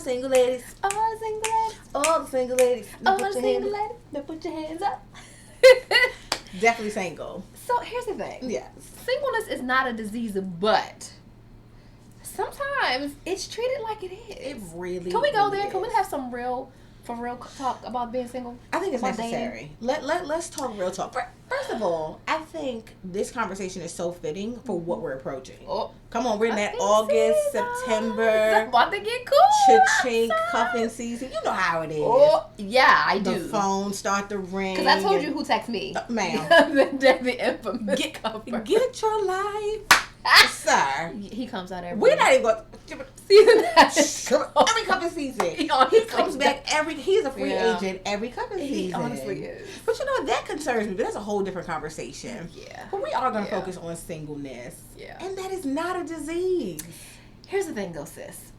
single ladies. All the single ladies. All the single ladies. All the single ladies. Now put your hands up. Definitely single. So here's the thing. Yes. Singleness is not a disease, but sometimes it's treated like it is. It really. Can we go there? is. Can we have some real talk about being single? I think it's About necessary. Let's talk real talk. First of all, I think this conversation is so fitting for what we're approaching. Oh, Come on, we're in that August, September, It's about to get cool. cha-ching, cuffing season. You know how it is. Oh, yeah, I The do. phone start to ring. Because I told you who texted me. Ma'am. the infamous cover. Get your life, sir. He comes out every We're not even going season. every cuffing season. He comes back he's a free agent every cuffing season. He honestly is. But you know what, that concerns me, but that's a whole different conversation. Yeah. But we are going to focus on singleness. Yeah. And that is not a disease. Here's the thing though, sis.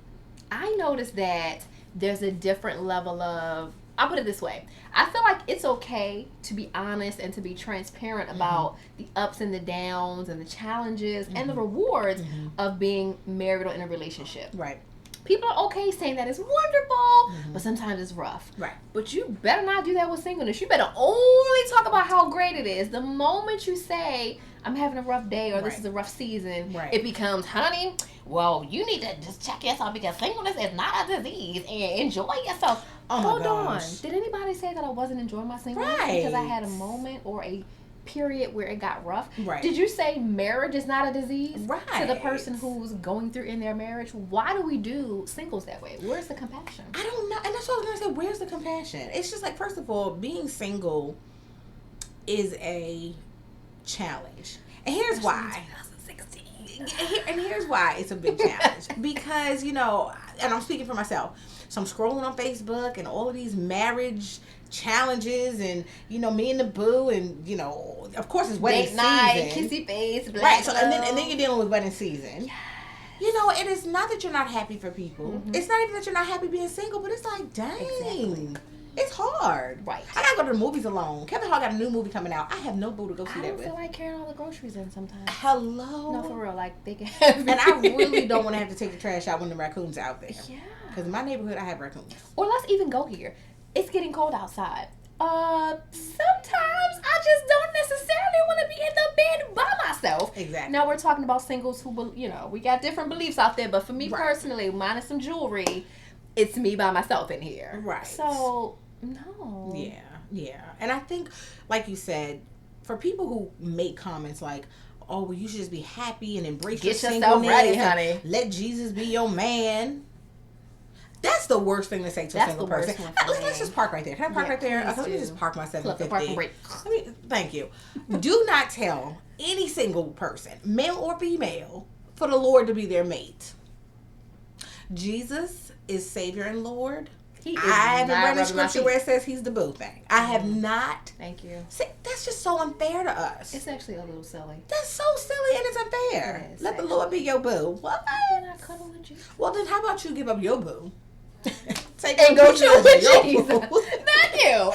I noticed that there's a different level of, I'll put it this way. I feel like it's okay to be honest and to be transparent about the ups and the downs and the challenges and the rewards of being married or in a relationship. Right. People are okay saying that it's wonderful, but sometimes it's rough. Right. But you better not do that with singleness. You better only talk about how great it is. The moment you say, I'm having a rough day or this is a rough season, it becomes, honey, well, you need to just check yourself because singleness is not a disease and enjoy yourself. Oh my Hold on. gosh. Did anybody say that I wasn't enjoying my singleness because I had a moment or a period where it got rough? Right. Did you say marriage is not a disease Right. to the person who's going through in their marriage? Why do we do singles that way? Where's the compassion? I don't know. And that's what I was going to say. Where's the compassion? It's just like, first of all, being single is a challenge. And here's why. And here's why it's a big challenge. Because, you know, and I'm speaking for myself. So I'm scrolling on Facebook and all of these marriage challenges and, you know, me and the boo and, you know, of course it's wedding season. Night, kissy face, black right. So and then you're dealing with wedding season. Yes. You know, it is not that you're not happy for people. It's not even that you're not happy being single, but it's like, dang. Exactly. It's hard. Right. I gotta go to the movies alone. Kevin Hart got a new movie coming out. I have no boo to go see I that don't with. feel like carrying all the groceries in sometimes. Hello. No, for real. Like, they can have And I really don't want to have to take the trash out when the raccoons are out there. Yeah. Because in my neighborhood, I have raccoons. Or let's even go here. It's getting cold outside. Sometimes I just don't necessarily want to be in the bed by myself. Exactly. Now we're talking about singles who, you know, we got different beliefs out there. But for me personally, minus some jewelry, it's me by myself in here. Right. So, no. Yeah. Yeah. And I think, like you said, for people who make comments like, oh, well, you should just be happy and embrace your yourself singleness ready, and honey. let Jesus be your man. That's the worst thing to say to a single person. Let's just park right there. Can I park right there? Let me just park my 750. Thank you. Do not tell any single person, male or female, for the Lord to be their mate. Jesus is Savior and Lord. I haven't read the scripture where it says he's the boo thing. I have not. Thank you. See, that's just so unfair to us. It's actually a little silly. That's so silly and it's unfair. It is, Let the Lord be your boo. What? You're not cuddling Jesus. Well, then how about you give up your boo? Take and go chill with Jesus. Thank you.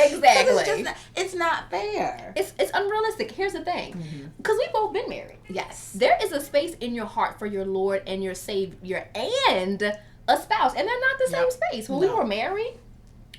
Exactly. It's not fair. It's unrealistic. Here's the thing. Because we've both been married. Yes. There is a space in your heart for your Lord and your Savior and a spouse. And they're not the same space. When we were married,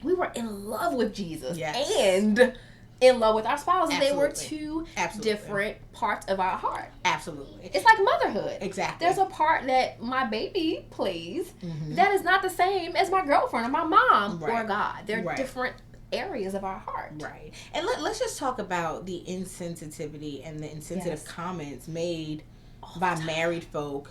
we were in love with Jesus. Yes. And in love with our spouses. Absolutely. They were two different parts of our heart. Absolutely. It's like motherhood. Exactly. There's a part that my baby plays that is not the same as my girlfriend or my mom or God. They're different areas of our heart. Right. And let's just talk about the insensitivity and the insensitive comments made by married folk.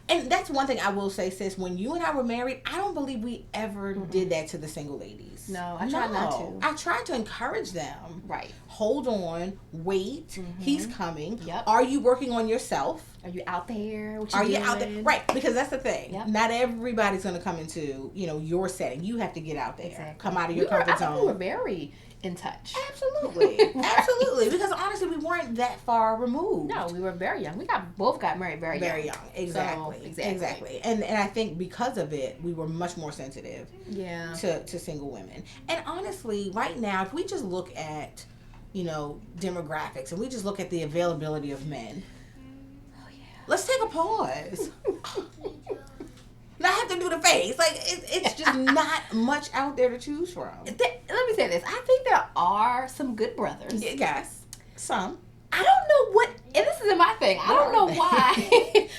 And that's one thing I will say, sis. When you and I were married, I don't believe we ever did that to the single ladies. No, I tried not to. I tried to encourage them. Right. Hold on. Wait. He's coming. Yep. Are you working on yourself? Are you out there? Are you out there? Right. Because that's the thing. Yep. Not everybody's going to come into, you know, your setting. You have to get out there. Exactly. Come out of your comfort zone. I think we were very in touch. Absolutely. Absolutely. Because honestly, we weren't that far removed. No, we were very young. We both got married very young. Very young. Exactly. So, exactly. And I think because of it, we were much more sensitive to single women. And honestly, right now, if we just look at, you know, demographics and we just look at the availability of men, let's take a pause. Now, I have to do the face. Like, it's just not much out there to choose from. Let me say this. I think there are some good brothers. Yes. Some. I don't know what, and this isn't my thing. I don't know why.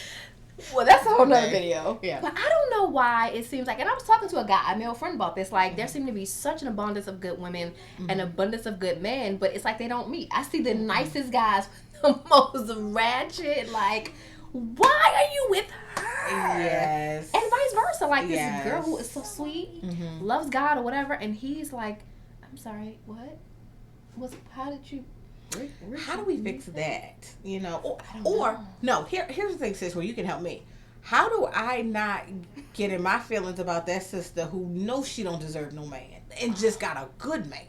Well, that's a whole nother video. Yeah. But I don't know why it seems like, and I was talking to a male friend about this, like, there seem to be such an abundance of good women and abundance of good men, but it's like they don't meet. I see the nicest guys with the most ratchet, like, why are you with her? Yes. And vice versa. Like, this girl who is so sweet, loves God or whatever, and he's like, I'm sorry, what? How did you... How do we fix that? You know, or no. Here's the thing, sis, where you can help me. How do I not get in my feelings about that sister who knows she don't deserve no man and just got a good man?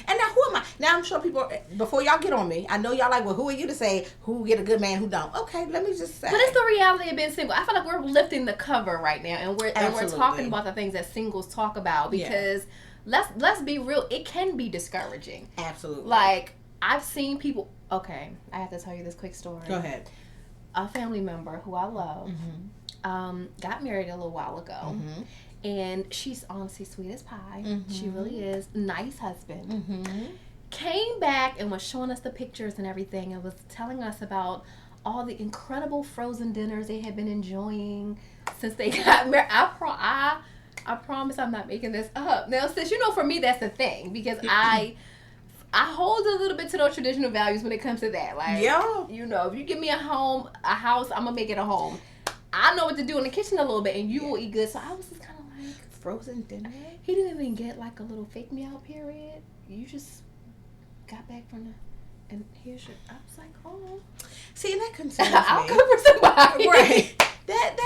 And now who am I? Now I'm sure people, before y'all get on me, I know y'all like, well, who are you to say who get a good man, who don't? Okay, let me just say. But it's the reality of being single. I feel like we're lifting the cover right now, and we're talking about the things that singles talk about, because let's be real, it can be discouraging. Absolutely. Like, I've seen people. Okay, I have to tell you this quick story. Go ahead. A family member who I love got married a little while ago, and she's honestly sweet as pie. She really is. Nice husband. Came back and was showing us the pictures and everything, and was telling us about all the incredible frozen dinners they had been enjoying since they got married. I promise I'm not making this up. Now, sis, you know, for me that's the thing, because I hold a little bit to those traditional values when it comes to that. Like, you know, if you give me a house, I'm going to make it a home. I know what to do in the kitchen a little bit, and you will eat good. So I was just kind of like, frozen dinner? He didn't even get like a little fake me out period. You just got back from and here's your, I was like, oh. See, and that concerns me. I'll cook for somebody. Right. That's,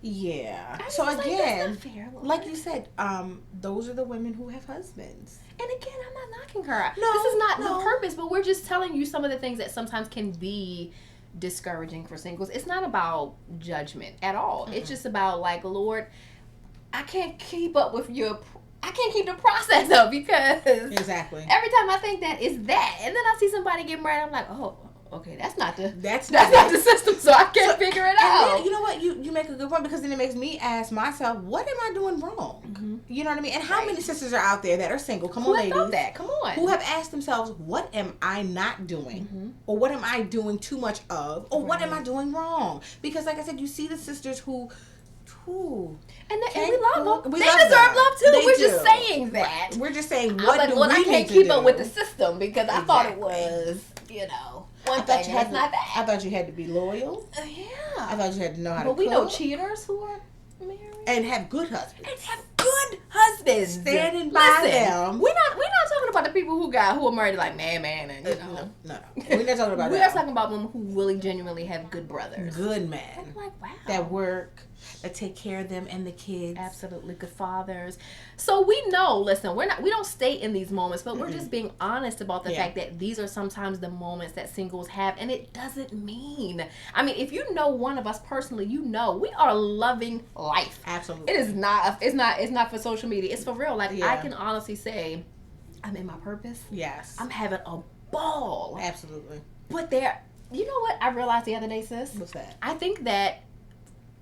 yeah. So like, again, that's not fair, like you said, those are the women who have husbands. And again, I'm not knocking her. No, this is not the purpose, but we're just telling you some of the things that sometimes can be discouraging for singles. It's not about judgment at all. It's just about, like, Lord, I can't keep up with I can't keep the process up, because exactly every time I think that is that, and then I see somebody get married, I'm like, oh, okay, that's not the system, so I can't figure it out. Then, you know what? You make a good point, because then it makes me ask myself, what am I doing wrong? You know what I mean? And how many sisters are out there that are single? Come on, ladies. Come on. Who have asked themselves, what am I not doing? Or what am I doing too much of? Or what am I doing wrong? Because, like I said, you see the sisters who and we love them. They love deserve them. love too. We're just saying that. Right. We're just saying what like, do we I need can't to keep do? up with the system, because I thought it was, you know, one thing. That's not that. I thought you had to be loyal. Yeah. I thought you had to know how to cook. But we know cheaters who are married and have good husbands. And have good husbands standing by them. We're not talking about the people who are married like man, and you know. No. We're not talking about We are talking about women who really genuinely have good brothers. Good men. I'm like, wow. That work, that take care of them and the kids. Absolutely, good fathers. So we know, listen, we don't stay in these moments, but we're just being honest about the fact that these are sometimes the moments that singles have, and it doesn't mean, I mean, if you know one of us personally, you know we are loving life. Absolutely. It is not it's not for social media. It's for real. Like, I can honestly say I'm in my purpose. Yes. I'm having a ball. Absolutely. But you know what I realized the other day, sis? What's that? I think that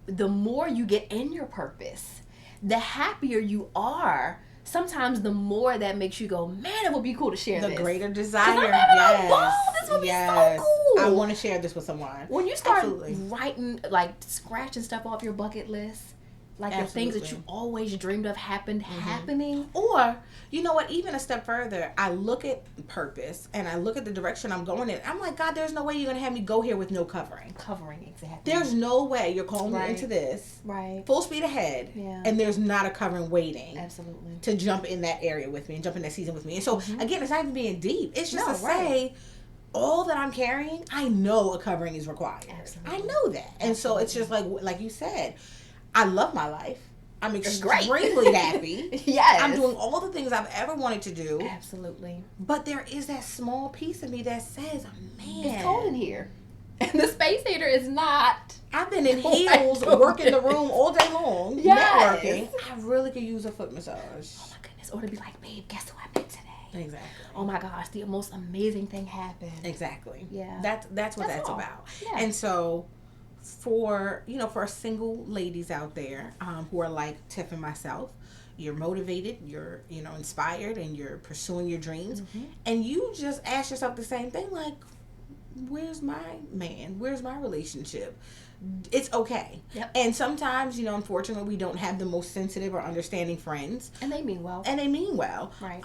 the more you get in your purpose, the happier you are. Sometimes the more that makes you go, man, it would be cool to share this. The greater desire. I'm having a ball. This would be so cool. I want to share this with someone. When you start writing, like, scratching stuff off your bucket list, like the things that you always dreamed of happening. Or, you know what, even a step further, I look at purpose and I look at the direction I'm going in. I'm like, God, there's no way you're going to have me go here with no covering. Exactly. There's no way you're calling me into this. Right. Full speed ahead. Yeah. And there's not a covering waiting. Absolutely. To jump in that area with me and jump in that season with me. And so, again, it's not even being deep. It's just to say, all that I'm carrying, I know a covering is required. Absolutely. I know that. And so it's just like you said, I love my life. I'm extremely happy. Yes. I'm doing all the things I've ever wanted to do. Absolutely. But there is that small piece of me that says, man, it's cold in here. And the space heater is not. I've been in heels working the room all day long, networking. I really could use a foot massage. Oh my goodness. Or to be like, babe, guess who I met today? Exactly. Oh my gosh, the most amazing thing happened. Exactly. Yeah. That's what that's about. Yeah. And so for single ladies out there who are like Tiff and myself, you're motivated, you're inspired, and you're pursuing your dreams, and you just ask yourself the same thing, like, where's my man? Where's my relationship? It's okay. Yep. And sometimes, unfortunately, we don't have the most sensitive or understanding friends. And they mean well. Right.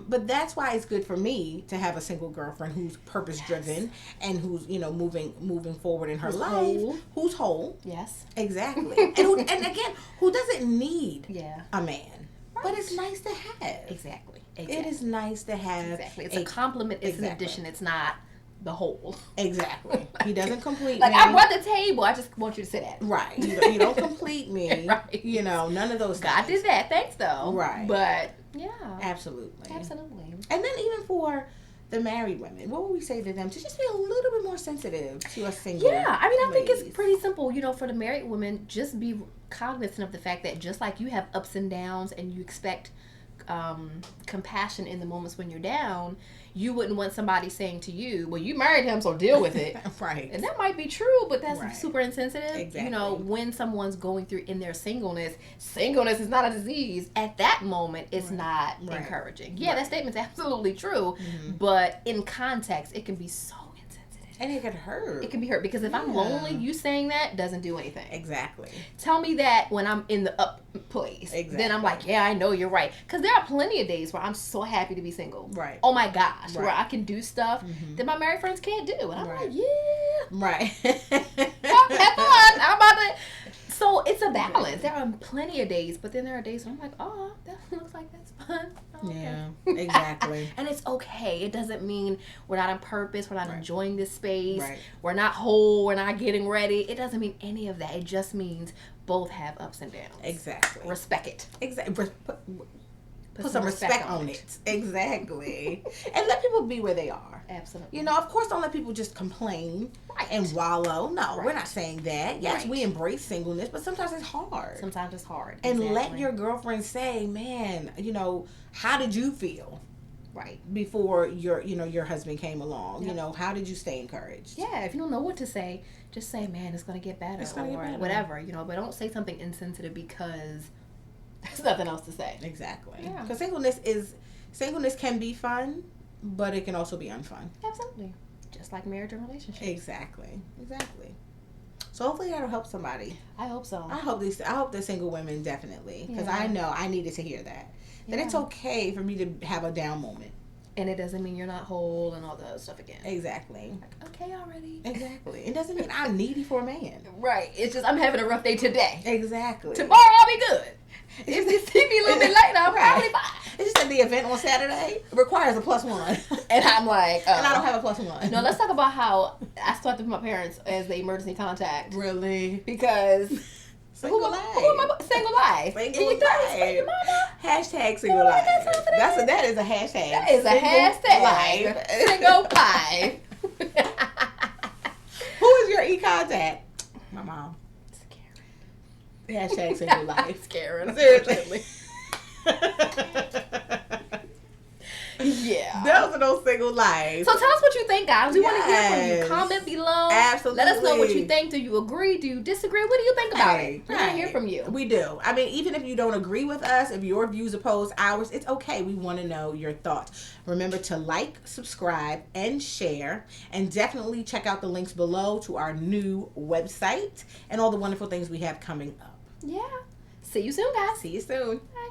But that's why it's good for me to have a single girlfriend who's purpose driven and who's, moving forward in her life. Who's whole. Yes. Exactly. and again, who doesn't need a man. Right. But it's nice to have. Exactly. It is nice to have. Exactly. It's a compliment. It's an addition. It's not the whole. Exactly. He doesn't complete me. I brought the table. I just want you to sit at it. Right. You don't complete me. Right. None of those God things. did that. Thanks, though. Right. But, yeah. Absolutely. And then even for the married women, what would we say to them? To just be a little bit more sensitive to a single I think it's pretty simple. For the married women, just be cognizant of the fact that just like you have ups and downs and you expect compassion in the moments when you're down, you wouldn't want somebody saying to you, well, you married him, so deal with it. Right. And that might be true, but that's super insensitive. Exactly. When someone's going through in their singleness is not a disease. At that moment, it's not encouraging. Yeah, that statement's absolutely true, but in context, it can be so insensitive. And it could hurt. It can be hurt because if I'm lonely, you saying that doesn't do anything. Exactly. Tell me that when I'm in the up place. Exactly. Then I'm like, yeah, I know you're right. Because there are plenty of days where I'm so happy to be single. Right. Oh my gosh. Right. Where I can do stuff that my married friends can't do. And I'm like, yeah. Right. Have fun. I'm about to. So it's a balance. There are plenty of days, but then there are days when I'm like, oh, that looks like that's fun. Oh, okay. Yeah, exactly. And it's okay. It doesn't mean we're not on purpose. We're not enjoying this space. Right. We're not whole. We're not getting ready. It doesn't mean any of that. It just means both have ups and downs. Exactly. Respect it. Exactly. Put some respect on it. Exactly. And let people be where they are. Absolutely. Of course, don't let people just complain and wallow. No, we're not saying that. Yes, we embrace singleness, but sometimes it's hard. And let your girlfriend say, man, how did you feel? Right. Before your husband came along. Yep. How did you stay encouraged? Yeah, if you don't know what to say, just say, man, it's going to get better. Or whatever, but don't say something insensitive because there's nothing else to say. Exactly. Yeah. Because singleness can be fun, but it can also be unfun. Absolutely. Just like marriage and relationships. Exactly. So hopefully that'll help somebody. I hope so. I hope the single women definitely, because I know I needed to hear that. That it's okay for me to have a down moment. And it doesn't mean you're not whole and all the other stuff again. Exactly. Like, okay already. Exactly. It doesn't mean I'm needy for a man. Right. It's just I'm having a rough day today. Exactly. Tomorrow I'll be good. If you see me a little bit later, I'm probably fine. It's just that the event on Saturday requires a +1. And I'm like, and I don't have a +1. No, let's talk about how I started with my parents as the emergency contact. Really? Because single life. Single life. Single life. Hashtag single life. That is a hashtag. That is a hashtag. Life. Single life. Who is your e-contact? My mom. Hashtag single life. Karen. Seriously. Yeah. Those are those single lives. So tell us what you think, guys. We want to hear from you. Comment below. Absolutely. Let us know what you think. Do you agree? Do you disagree? What do you think about it? We want to hear from you. We do. I mean, even if you don't agree with us, if your views oppose ours, it's okay. We want to know your thoughts. Remember to like, subscribe, and share. And definitely check out the links below to our new website and all the wonderful things we have coming up. Yeah. See you soon, guys. See you soon. Bye.